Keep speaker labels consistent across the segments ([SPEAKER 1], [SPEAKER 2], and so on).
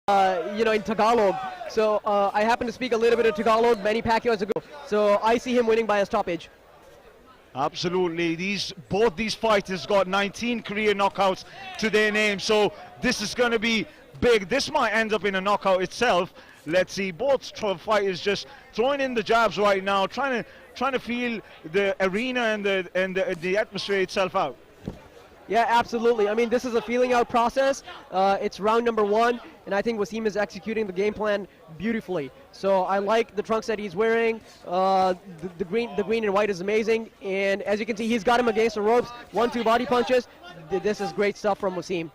[SPEAKER 1] in Tagalog. So I happen to speak a little bit of Tagalog. Manny Pacquiao is a go. So I see him winning by a stoppage.
[SPEAKER 2] Absolutely. Both these fighters got 19 career knockouts to their name. So this is going to be big. This might end up in a knockout itself. Let's see. Both fighters just throwing in the jabs right now, trying to feel the arena and the atmosphere itself out.
[SPEAKER 1] Yeah, absolutely. I mean, this is a feeling out process. It's round number 1, and I think Waseem is executing the game plan beautifully. So I like the trunks that he's wearing. The green and white is amazing. And as you can see, he's got him against the ropes. 1-2 body punches. This is great stuff from Waseem.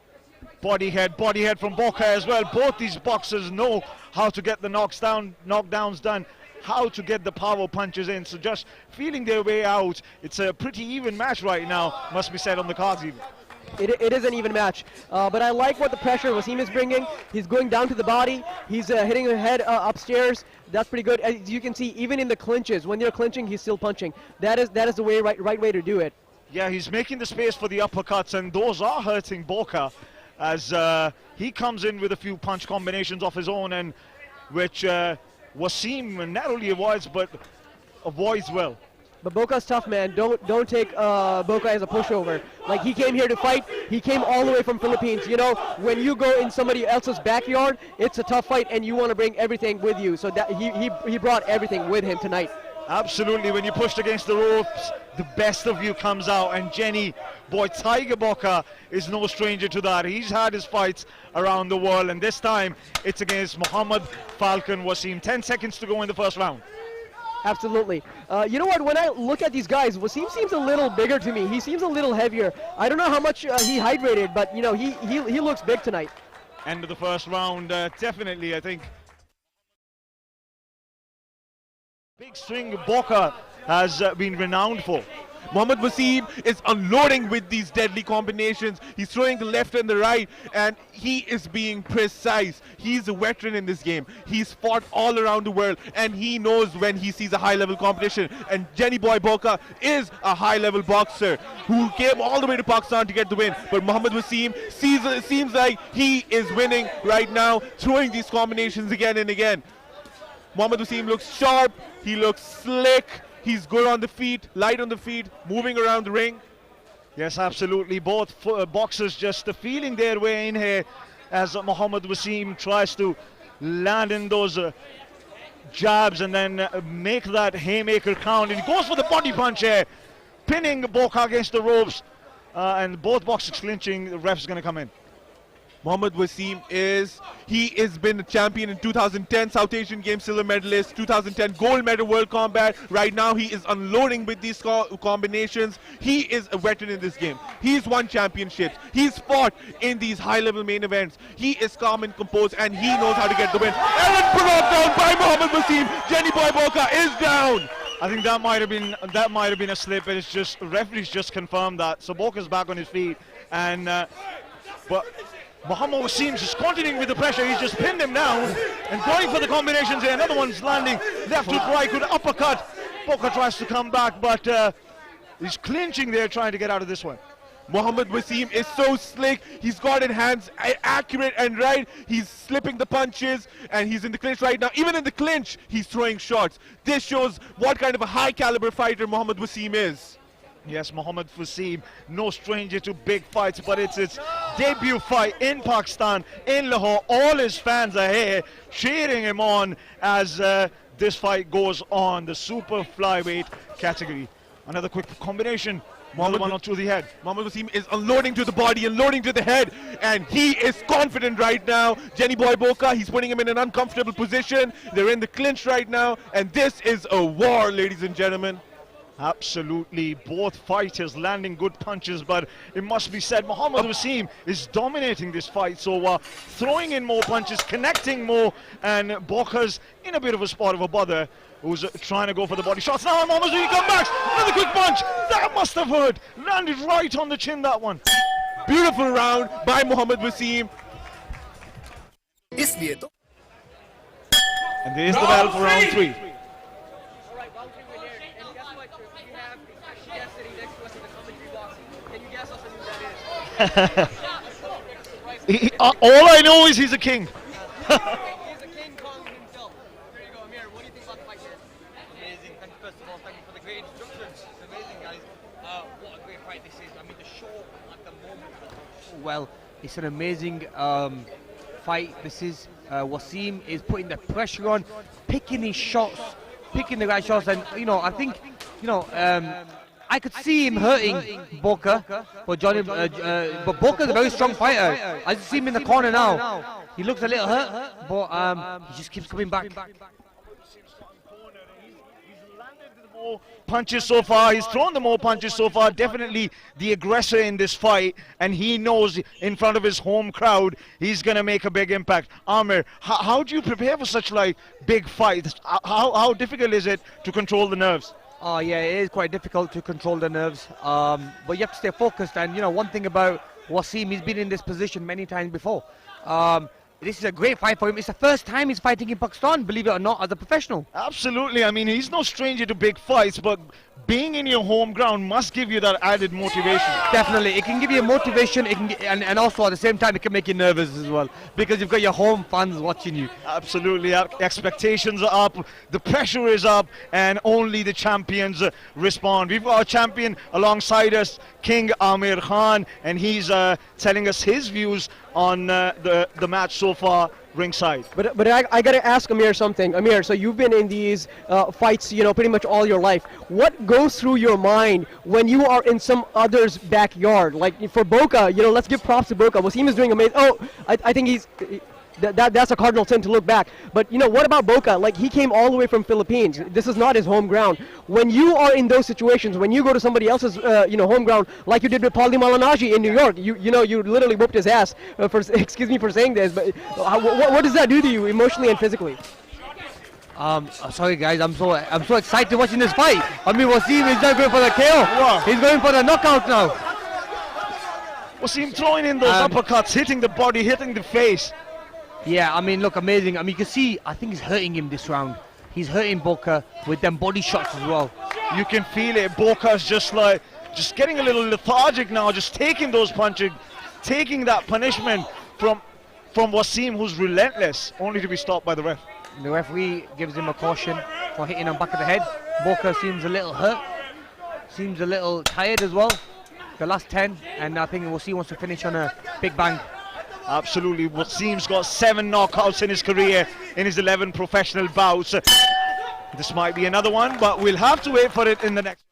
[SPEAKER 2] Body head from Boca as well. Both these boxers know how to get the knockdowns done, how to get the power punches in. So just feeling their way out. It's a pretty even match right now, must be said on the cards even.
[SPEAKER 1] It is an even match, but I like what the pressure Waseem is bringing. He's going down to the body. He's hitting the head upstairs. That's pretty good. As you can see, even in the clinches, when they're clinching, he's still punching. That is the right way to do it.
[SPEAKER 2] Yeah, he's making the space for the uppercuts, and those are hurting Boca as he comes in with a few punch combinations of his own, and which Waseem not only avoids but avoids well.
[SPEAKER 1] But Boca's tough, man. Don't take Boca as a pushover. Like, he came here to fight. He came all the way from Philippines. You know, when you go in somebody else's backyard, it's a tough fight, and you want to bring everything with you. So that he brought everything with him tonight.
[SPEAKER 2] Absolutely. When you pushed against the ropes, the best of you comes out. And Jeny, boy, Tiger Boca is no stranger to that. He's had his fights around the world, and this time it's against Muhammad Falcon Waseem. 10 seconds to go in the first round.
[SPEAKER 1] Absolutely. You know what? When I look at these guys, Waseem seems a little bigger to me. He seems a little heavier. I don't know how much he hydrated, but you know, he looks big tonight.
[SPEAKER 2] End of the first round, definitely. I think big swing Boca has been renowned for.
[SPEAKER 3] Muhammad Waseem is unloading with these deadly combinations. He's throwing the left and the right, and he is being precise. He's a veteran in this game. He's fought all around the world, and he knows when he sees a high-level competition. And Jeny Boy Boca is a high-level boxer who came all the way to Pakistan to get the win. But Muhammad Waseem seems like he is winning right now, throwing these combinations again and again. Muhammad Waseem looks sharp. He looks slick. He's good on the feet, light on the feet, moving around the ring.
[SPEAKER 2] Yes, absolutely. Both boxers just feeling their way in here as Muhammad Waseem tries to land in those jabs and then make that haymaker count. And he goes for the body punch here, pinning Boca against the ropes. And both boxers clinching. The ref's going to come in.
[SPEAKER 3] Muhammad Waseem he has been a champion in 2010 South Asian Games silver medalist, 2010 gold medal World Combat. Right now he is unloading with these combinations. He is a veteran in this game. He's won championships. He's fought in these high-level main events. He is calm and composed, and he knows how to get the win. And brought down by Muhammad Waseem. Jeny Boy Boca is down.
[SPEAKER 2] I think that might have been a slip. It's just referees just confirmed that. So Boca's back on his feet, and but Muhammad Waseem just continuing with the pressure. He's just pinned him down and going for the combinations here. Another one's landing left hook right with uppercut. Boca tries to come back, but he's clinching there, trying to get out of this one.
[SPEAKER 3] Muhammad Waseem is so slick. He's got in hands accurate and right. He's slipping the punches, and he's in the clinch right now. Even in the clinch, he's throwing shots. This shows what kind of a high caliber fighter Muhammad Waseem is.
[SPEAKER 2] Yes, Muhammad Waseem, no stranger to big fights, but it's his debut fight in Pakistan, in Lahore. All his fans are here cheering him on as this fight goes on, the super flyweight category. Another quick combination. One onto the head.
[SPEAKER 3] Muhammad Waseem is unloading to the body, unloading to the head, and he is confident right now. Jeny Boy Boca, he's putting him in an uncomfortable position. They're in the clinch right now, and this is a war, ladies and gentlemen.
[SPEAKER 2] Absolutely, both fighters landing good punches, but it must be said Muhammad Waseem is dominating this fight, so throwing in more punches, connecting more, and Boca's in a bit of a spot of a bother, who's trying to go for the body shots. Now Muhammad Waseem comes back, another quick punch, that must have hurt, landed right on the chin, that one.
[SPEAKER 3] Beautiful round by Muhammad Waseem.
[SPEAKER 2] And there's the bell for round 3. All I know is he's a king.
[SPEAKER 1] He's a King Kong himself. There you go, Amir. What do you think about the fight here?
[SPEAKER 4] Amazing. Thank you, first of all. Thank you for the great introduction. It's amazing, guys. What a great fight this is. I mean, the show at the moment was so well. It's an amazing fight. This is Waseem is putting the pressure on, picking his shots, picking the right shots, and I think I could see him hurting Boca, but but Boca's a very strong fighter. I see him in the corner now. He looks a little hurt, but he just keeps coming back.
[SPEAKER 2] More punches so far, he's thrown the more punches so far, definitely the aggressor in this fight, and he knows in front of his home crowd he's going to make a big impact. Amir, how do you prepare for such like big fights? How difficult is it to control the nerves?
[SPEAKER 4] Oh yeah, it is quite difficult to control the nerves, but you have to stay focused. And one thing about Waseem, he's been in this position many times before. This is a great fight for him. It's the first time he's fighting in Pakistan, believe it or not, as a professional.
[SPEAKER 2] Absolutely. I mean, he's no stranger to big fights, but being in your home ground must give you that added motivation.
[SPEAKER 4] Definitely. It can give you motivation, and also at the same time, it can make you nervous as well, because you've got your home fans watching you.
[SPEAKER 2] Absolutely. Expectations are up, the pressure is up, and only the champions respond. We've got a champion alongside us, King Amir Khan, and he's telling us his views on the match so far ringside.
[SPEAKER 1] But I gotta ask Amir something. Amir, so you've been in these fights, pretty much all your life. What goes through your mind when you are in some other's backyard? Like for Boca, let's give props to Boca. Waseem is doing amazing. Oh, I think he's. That's a cardinal sin to look back. But what about Boca? Like, he came all the way from Philippines. This is not his home ground. When you are in those situations, when you go to somebody else's home ground, like you did with Paulie Malignaggi in New York, you literally whooped his ass excuse me for saying this, but what does that do to you emotionally and physically?
[SPEAKER 4] Sorry guys, I'm so excited watching this fight. I mean, Waseem is not going for the KO.
[SPEAKER 2] Wow.
[SPEAKER 4] He's going for the knockout now.
[SPEAKER 2] Waseem throwing in those uppercuts, hitting the body, hitting the face.
[SPEAKER 4] Yeah, I mean, look, amazing. I mean, you can see, I think he's hurting him this round. He's hurting Boca with them body shots as well.
[SPEAKER 2] You can feel it. Boca's just getting a little lethargic now, just taking those punches, taking that punishment from Waseem, who's relentless, only to be stopped by the ref.
[SPEAKER 4] The referee gives him a caution for hitting him back of the head. Boca seems a little hurt, seems a little tired as well. The last 10, and I think Waseem wants to finish on a big bang.
[SPEAKER 2] Absolutely. Waseem's got 7 knockouts in his career in his 11 professional bouts. This might be another one, but we'll have to wait for it in the next.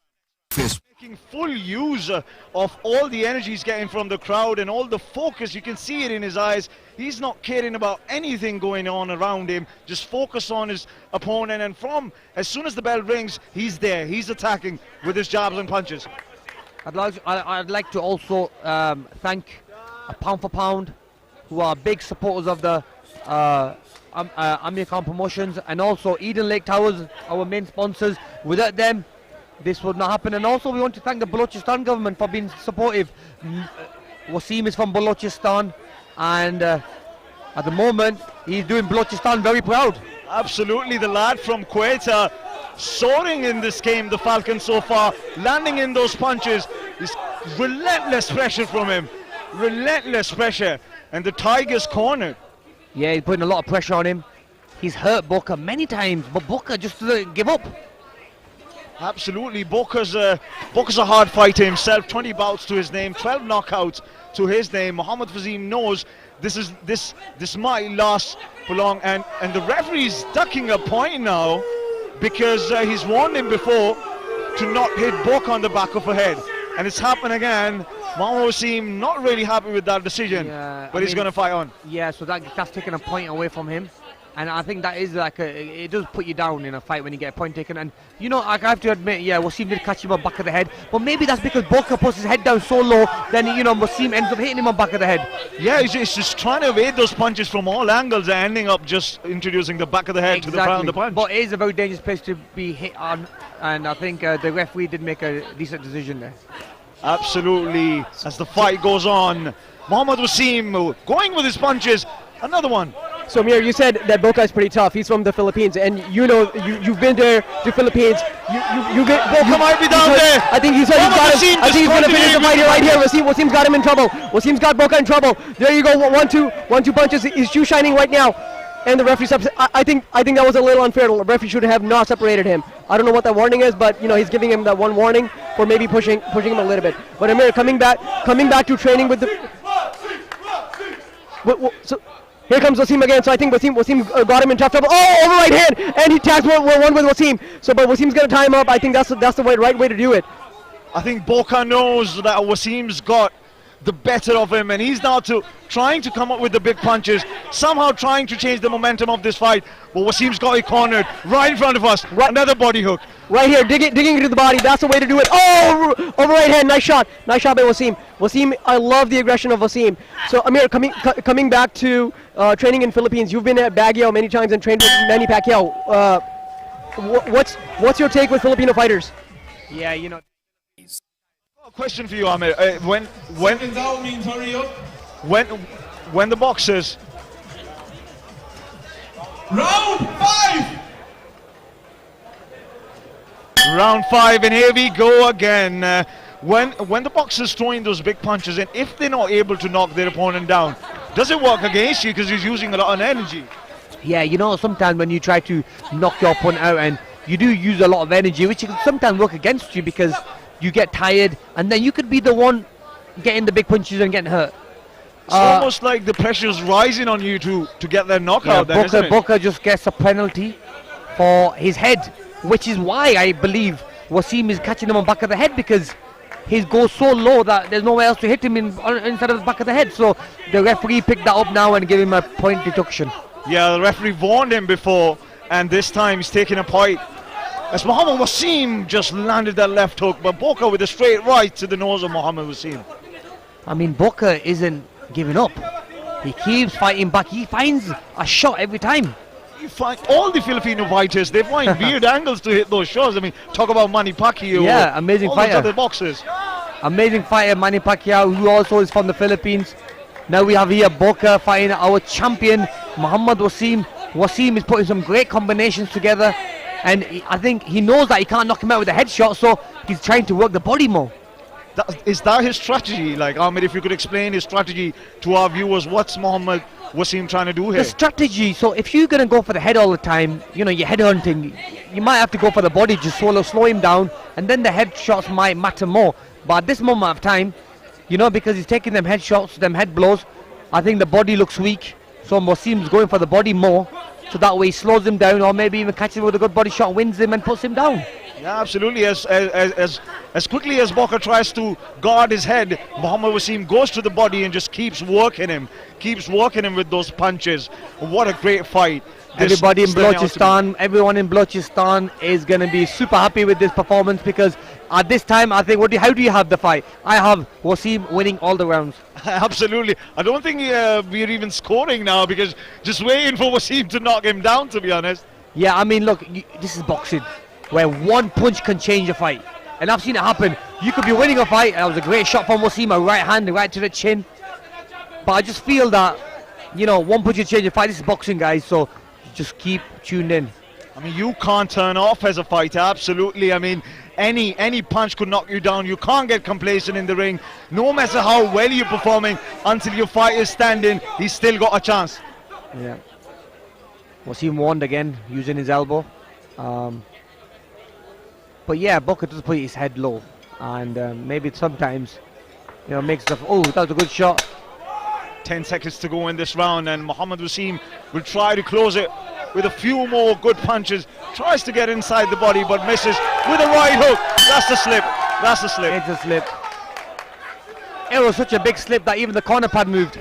[SPEAKER 2] Making full use of all the energy he's getting from the crowd and all the focus. You can see it in his eyes. He's not caring about anything going on around him, just focus on his opponent, and as soon as the bell rings, he's there, he's attacking with his jabs and punches.
[SPEAKER 4] I'd like to also thank Pound for Pound, who are big supporters of the Amir Khan Promotions, and also Eden Lake Towers, our main sponsors. Without them, this would not happen. And also we want to thank the Balochistan government for being supportive. Waseem is from Balochistan, and at the moment he's doing Balochistan very proud.
[SPEAKER 2] Absolutely, the lad from Quetta soaring in this game, the Falcon so far, landing in those punches. Is relentless pressure from him, relentless pressure. And the Tiger's cornered.
[SPEAKER 4] Yeah, he's putting a lot of pressure on him. He's hurt Boca many times, but Boca just doesn't give up.
[SPEAKER 2] Absolutely, Boca's a hard fighter himself. 20 bouts to his name, 12 knockouts to his name. Mohammad Waseem knows this might last for long, and the referee's ducking a point now because he's warned him before to not hit Boca on the back of the head, and it's happened again. Mohammad Waseem not really happy with that decision, but he's going to fight on.
[SPEAKER 4] Yeah, so that's taking a point away from him, and I think that is it does put you down in a fight when you get a point taken. And I have to admit, yeah, Waseem did catch him on back of the head, but maybe that's because Boca puts his head down so low, then Waseem ends up hitting him on back of the head.
[SPEAKER 2] Yeah, he's just trying to evade those punches from all angles and ending up just introducing the back of the head to the front of the punch.
[SPEAKER 4] But it is a very dangerous place to be hit on, and I think the referee did make a decent decision there.
[SPEAKER 2] Absolutely, as the fight goes on, Mohammad Waseem going with his punches, another one.
[SPEAKER 1] So Amir, you said that Boca is pretty tough. He's from the Philippines, and you've been there to Philippines.
[SPEAKER 2] Boca might be down there.
[SPEAKER 1] I think he said he's got him. I think he's going to finish the fight right here. Waseem's got him in trouble. Waseem's got Boca in trouble. There you go. 1-2 punches. His shoe shining right now. And the referee I think that was a little unfair. The referee should have not separated him. I don't know what that warning is, but you know he's giving him that one warning for maybe pushing him a little bit. But Amir coming back to training with the. So here comes Waseem again. So I think Waseem got him in tough trouble. Oh, over right hand, and he tags one with Waseem. So but Waseem's gonna tie him up. I think that's the right way to do it.
[SPEAKER 2] I think Boca knows that Waseem's got the better of him, and he's now trying to come up with the big punches, somehow trying to change the momentum of this fight. But Waseem's got it cornered right in front of us. Another body hook.
[SPEAKER 1] Right here, digging into the body. That's the way to do it. Oh, over right hand. Nice shot by Waseem. Waseem, I love the aggression of Waseem. So Amir, coming back to training in Philippines, you've been at Baguio many times and trained with Manny Pacquiao. What's your take with Filipino fighters?
[SPEAKER 4] Yeah, you know.
[SPEAKER 2] Question for you, Amir. When the boxers round 5, and here we go again. When the boxers throwing those big punches, and if they're not able to knock their opponent down, does it work against you because he's using a lot of energy?
[SPEAKER 4] Yeah, you know, sometimes when you try to knock your opponent out and you do use a lot of energy, which can sometimes work against you because you get tired, and then you could be the one getting the big punches and getting hurt.
[SPEAKER 2] It's almost like the pressure's rising on you to get that knockout.
[SPEAKER 4] Yeah,
[SPEAKER 2] then,
[SPEAKER 4] Boca just gets a penalty for his head, which is why I believe Waseem is catching him on back of the head, because he goes so low that there's nowhere else to hit him inside of the back of the head. So the referee picked that up now and gave him a point deduction.
[SPEAKER 2] Yeah, the referee warned him before, and this time he's taking a point. As Muhammad Waseem just landed that left hook, but Boca with a straight right to the nose of Muhammad Waseem.
[SPEAKER 4] I mean, Boca isn't giving up. He keeps fighting back. He finds a shot every time.
[SPEAKER 2] You find all the Filipino fighters, they find weird angles to hit those shots. I mean, talk about Manny Pacquiao.
[SPEAKER 4] Yeah, amazing
[SPEAKER 2] all
[SPEAKER 4] fighter.
[SPEAKER 2] Those other boxers.
[SPEAKER 4] Amazing fighter, Manny Pacquiao, who also is from the Philippines. Now we have here Boca fighting our champion, Muhammad Waseem. Waseem is putting some great combinations together. And I think he knows that he can't knock him out with a headshot, so he's trying to work the body more.
[SPEAKER 2] Is that his strategy? Like, Ahmed, if you could explain his strategy to our viewers, what's Muhammad Waseem trying to do here?
[SPEAKER 4] The strategy, so if you're going to go for the head all the time, you know, you're headhunting, you might have to go for the body, just slow him down, and then the headshots might matter more. But at this moment of time, you know, because he's taking them headshots, them head blows, I think the body looks weak, so Waseem's going for the body more. So that way he slows him down, or maybe even catches him with a good body shot, wins him and puts him down.
[SPEAKER 2] Yeah, absolutely. As quickly as Boca tries to guard his head, Muhammad Waseem goes to the body and just keeps working him with those punches. What a great fight.
[SPEAKER 4] Everybody in Balochistan, everyone in Balochistan is going to be super happy with this performance, because at this time, I think, how do you have the fight? I have Waseem winning all the rounds.
[SPEAKER 2] Absolutely. I don't think we're even scoring now, because just waiting for Waseem to knock him down, to be honest.
[SPEAKER 4] Yeah, I mean, look, this is boxing, where one punch can change a fight. And I've seen it happen. You could be winning a fight, and that was a great shot from Waseem, a right hand, right to the chin. But I just feel that, you know, one punch can change a fight. This is boxing, guys, so just keep tuned in.
[SPEAKER 2] I mean, you can't turn off as a fighter, absolutely. I mean, any punch could knock you down. You can't get complacent in the ring. No matter how well you're performing, until your fight is standing, he's still got a chance.
[SPEAKER 4] Yeah. Waseem warned again, using his elbow. But yeah, Boca does put his head low. And maybe sometimes, you know, makes stuff, oh, that was a good shot.
[SPEAKER 2] 10 seconds to go in this round, and Muhammad Waseem will try to close it with a few more good punches. Tries to get inside the body, but misses with a right hook. That's the slip. That's the slip.
[SPEAKER 4] It's a slip. It was such a big slip that even the corner pad moved.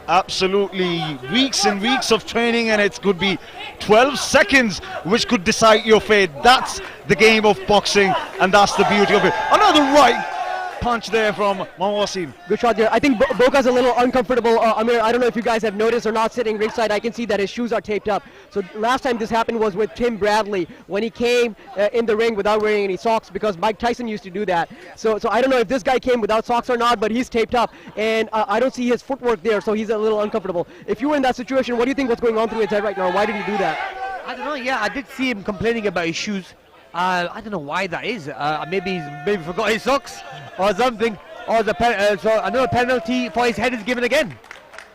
[SPEAKER 2] Absolutely. Weeks and weeks of training, and it could be 12 seconds which could decide your fate. That's the game of boxing, and that's the beauty of it. Another right punch there from Waseem.
[SPEAKER 1] Good shot there. I think Boca's a little uncomfortable. Amir, I don't know if you guys have noticed or not, sitting ringside, I can see that his shoes are taped up. So last time this happened was with Tim Bradley, when he came in the ring without wearing any socks, because Mike Tyson used to do that. So I don't know if this guy came without socks or not, but he's taped up, and I don't see his footwork there, so he's a little uncomfortable. If you were in that situation, what do you think was going on through his head right now? Why did he do that?
[SPEAKER 4] I don't know. Yeah, I did see him complaining about his shoes. I don't know why that is. Maybe he forgot his socks or something. Or so another penalty for his head is given again.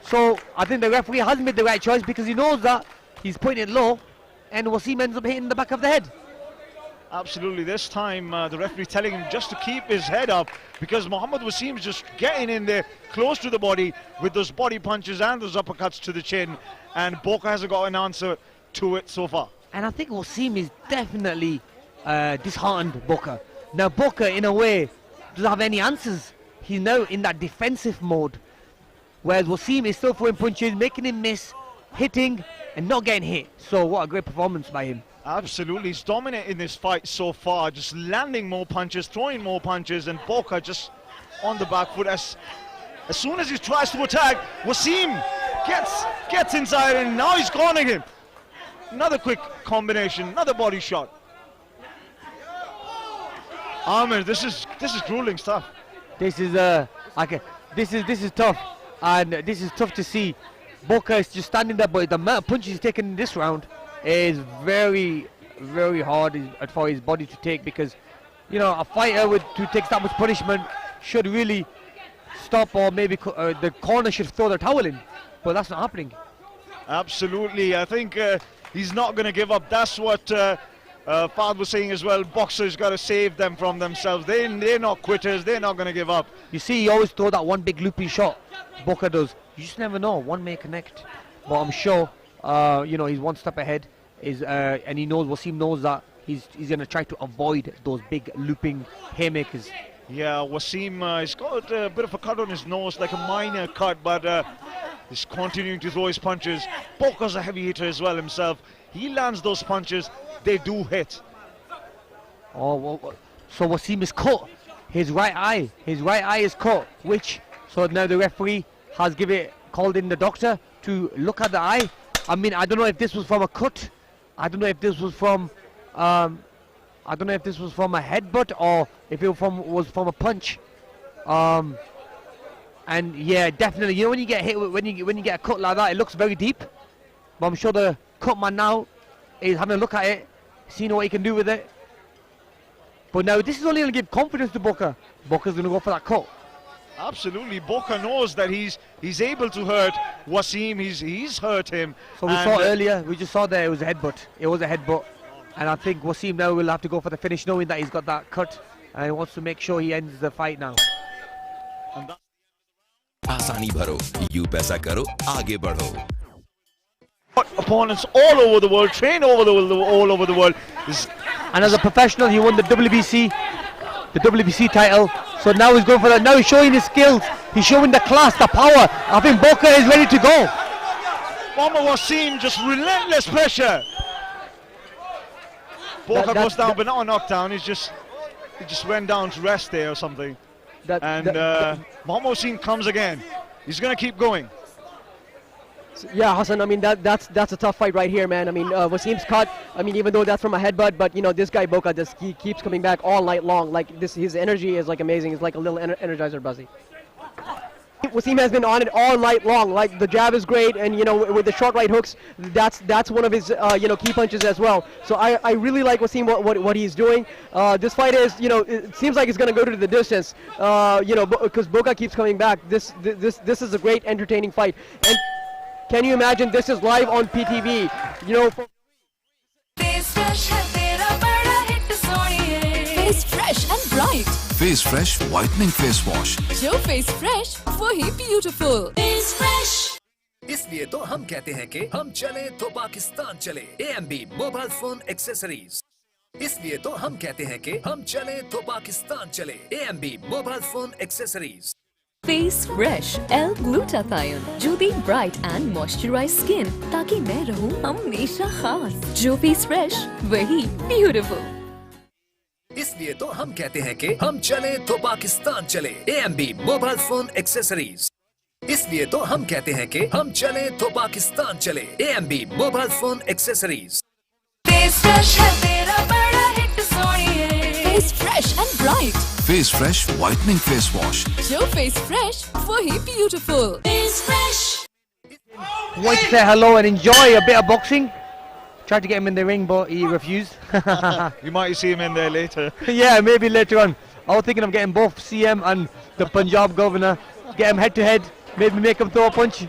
[SPEAKER 4] So I think the referee has made the right choice because he knows that he's putting it low, and Waseem ends up hitting the back of the head.
[SPEAKER 2] Absolutely. This time the referee telling him just to keep his head up because Mohammed Waseem is just getting in there close to the body with those body punches and those uppercuts to the chin, and Boca hasn't got an answer to it so far.
[SPEAKER 4] And I think Waseem is definitely disheartened Boca. Now Boca in a way doesn't have any answers. He's now in that defensive mode, whereas Waseem is still throwing punches, making him miss, hitting and not getting hit. So what a great performance by him.
[SPEAKER 2] Absolutely, he's dominating this fight so far, just landing more punches, throwing more punches, and Boca just on the back foot. As soon as he tries to attack, Waseem gets inside, and now he's cornering him. Another quick combination, another body shot. Amir, this is grueling stuff.
[SPEAKER 4] This is this is tough, and this is tough to see. Boca is just standing there, but the amount of punches he's taken in this round is very, very hard for his body to take, because you know a fighter who takes that much punishment should really stop, or maybe the corner should throw their towel in, but that's not happening.
[SPEAKER 2] Absolutely, I think he's not going to give up. That's what Fahd was saying as well. Boxers got to save them from themselves. They're not quitters. They're not going to give up.
[SPEAKER 4] You see, he always throw that one big looping shot. Boca does. You just never know. One may connect, but I'm sure. You know, he's one step ahead, and he knows, Waseem knows that he's going to try to avoid those big looping haymakers.
[SPEAKER 2] Yeah, Waseem, he's got a bit of a cut on his nose, like a minor cut, but he's continuing to throw his punches. Boca's a heavy hitter as well himself. He lands those punches, they do hit.
[SPEAKER 4] Oh, well, so Waseem is cut. His right eye is cut, so now the referee has called in the doctor to look at the eye. I mean, I don't know if this was from a cut. I don't know if this was from a headbutt, or if it was from a punch. And yeah, definitely. You know, when you get hit, when you get a cut like that, it looks very deep. But I'm sure the cut man now is having a look at it, seeing what he can do with it. But now this is only going to give confidence to Boca. Boca's going to go for that cut.
[SPEAKER 2] Absolutely, Boca knows that he's able to hurt Waseem. He's hurt him.
[SPEAKER 4] So we saw earlier, we just saw there it was a headbutt. It was a headbutt, and I think Waseem now will have to go for the finish, knowing that he's got that cut, and he wants to make sure he ends the fight now.
[SPEAKER 5] आसानी भरो, यूं पैसा करो, आगे बढ़ो.
[SPEAKER 2] Opponents all over the world, train all over the world.
[SPEAKER 4] And as a professional, he won the WBC title. So now he's going for that. Now he's showing his skills. He's showing the class, the power. I think Boca is ready to go.
[SPEAKER 2] Mohammed Waseem, just relentless pressure. Boca goes down, but not a knockdown. He just went down to rest there or something. Mohammed Waseem comes again. He's going to keep going.
[SPEAKER 1] Yeah, Hassan, I mean, that's a tough fight right here, man. I mean, Waseem's cut, I mean, even though that's from a headbutt, but, you know, this guy, Boca, he keeps coming back all night long. Like, his energy is, like, amazing. It's like a little energizer buzzy. Waseem has been on it all night long. Like, the jab is great, and, you know, with the short right hooks, that's one of his, you know, key punches as well. So I really like Waseem, what he's doing. This fight is, you know, it seems like it's going to go to the distance, you know, because Boca keeps coming back. This is a great, entertaining fight. And can you imagine this is live on PTV? You know,
[SPEAKER 6] Face fresh and bright.
[SPEAKER 5] Face Fresh Whitening Face Wash.
[SPEAKER 6] जो face fresh, वही beautiful. Face fresh.
[SPEAKER 7] इसलिए तो हम कहते हैं कि हम चले तो पाकिस्तान चले. AMB mobile phone accessories. इसलिए तो हम कहते हैं कि हम चले तो पाकिस्तान चले. AMB mobile phone accessories.
[SPEAKER 6] Face fresh L-glutathione जो दी bright and moisturized skin ताकि मैं रहूं हमेशा खास. जो face fresh, वही beautiful.
[SPEAKER 7] इसलिए तो हम कहते हैं कि हम चले तो पाकिस्तान चले. AMB mobile phone accessories. इसलिए तो हम कहते हैं कि हम चले तो पाकिस्तान चले. AMB mobile phone accessories.
[SPEAKER 6] Face fresh है तेरा बड़ा hit सोनिए. Face fresh and bright.
[SPEAKER 5] Face Fresh Whitening Face Wash.
[SPEAKER 6] जो face fresh, वही beautiful. Face fresh.
[SPEAKER 4] Wait to say hello and enjoy a bit of boxing. Tried to get him in the ring, but he refused.
[SPEAKER 2] You might see him in there later.
[SPEAKER 4] Yeah, maybe later on. I was thinking of getting both CM and the Punjab governor, get them head to head,
[SPEAKER 1] maybe make him throw a punch.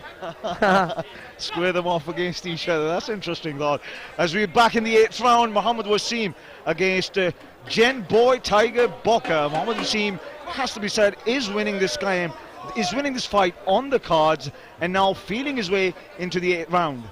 [SPEAKER 2] Square them off against each other. That's interesting thought. As we're back in the 8th round, Muhammad Waseem against Jeny Boy Tiger Boca. Muhammad Waseem, has to be said, is winning this game, is winning this fight on the cards, and now feeling his way into the 8th round.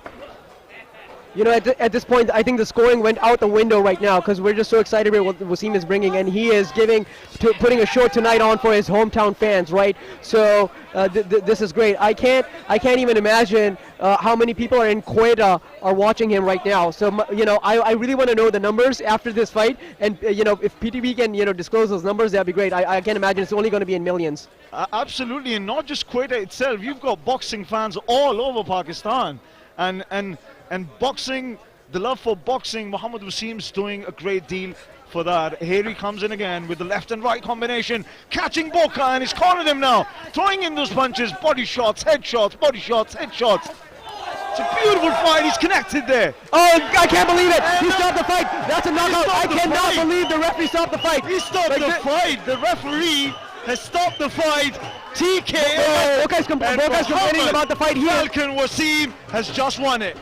[SPEAKER 1] You know, at this point, I think the scoring went out the window right now because we're just so excited about what Waseem is bringing, and he is putting a show tonight on for his hometown fans, right? So this is great. I can't even imagine how many people are in Quetta are watching him right now. So you know, I really want to know the numbers after this fight, and you know, if PTV can disclose those numbers, that'd be great. I can't imagine it's only going to be in millions.
[SPEAKER 2] Absolutely, and not just Quetta itself. You've got boxing fans all over Pakistan, and boxing, the love for boxing, Muhammad Waseem's doing a great deal for that. Here he comes in again with the left and right combination, catching Boca, and he's cornered him now, throwing in those punches, body shots, head shots, body shots, head shots. It's a beautiful fight, he's connected there.
[SPEAKER 1] Oh, I can't believe it! He stopped the fight! That's a knockout! I cannot believe the referee stopped the fight!
[SPEAKER 2] He stopped the fight! The referee has stopped the fight! TKO!
[SPEAKER 1] Boca's complaining about the fight here.
[SPEAKER 2] Falcon Waseem has just won it.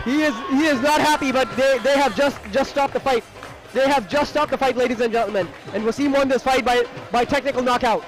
[SPEAKER 1] He is not happy, but they have just stopped the fight. They have just stopped the fight, ladies and gentlemen. And Waseem won this fight by technical knockout.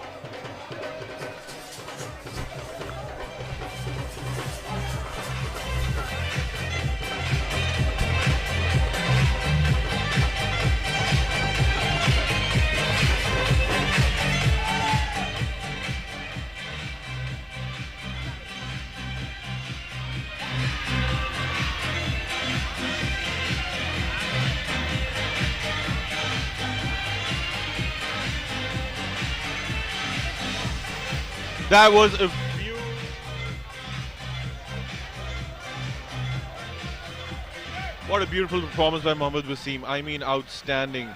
[SPEAKER 3] That was a what a beautiful performance by Muhammad Waseem. I mean, outstanding.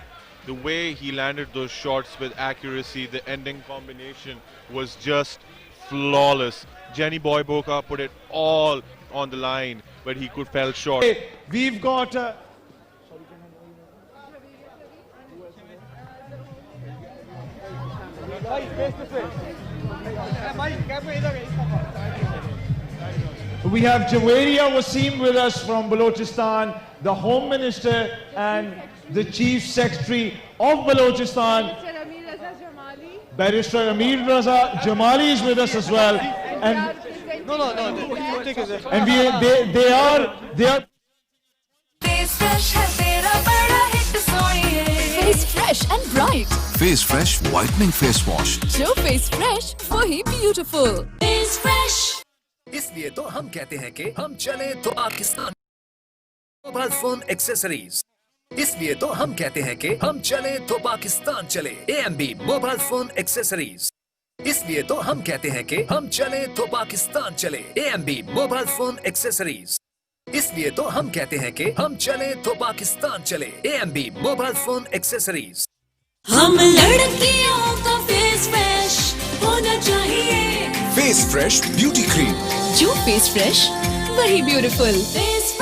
[SPEAKER 3] The way he landed those shots with accuracy, the ending combination was just flawless. Jeny Boy Boca put it all on the line, but he could fell short.
[SPEAKER 8] We've got we have Jawaria Waseem with us from Balochistan, the Home Minister and the Chief Secretary of Balochistan. Barrister Amir Raza Jamali is with us as well. And they are
[SPEAKER 6] Face fresh and bright.
[SPEAKER 5] Face Fresh Whitening Face Wash.
[SPEAKER 6] जो face fresh, वही beautiful. Face fresh.
[SPEAKER 7] इसलिए तो हम कहते हैं कि हम चले तो पाकिस्तान मोबाइल फोन एक्सेसरीज। इसलिए तो हम कहते हैं कि हम चले तो पाकिस्तान चले AMB मोबाइल फोन एक्सेसरीज। इसलिए तो हम कहते हैं कि हम चले तो पाकिस्तान चले AMB मोबाइल फोन एक्सेसरीज। इसलिए तो हम कहते हैं कि हम चले तो पाकिस्तान चले AMB मोबाइल फोन एक्सेसरीज।
[SPEAKER 6] हम लड़कियों का फेस फ्रेश होना चाहिए।
[SPEAKER 5] Face Fresh Beauty Cream.
[SPEAKER 6] जो फेस फ्रेश वही ब्यूटीफुल।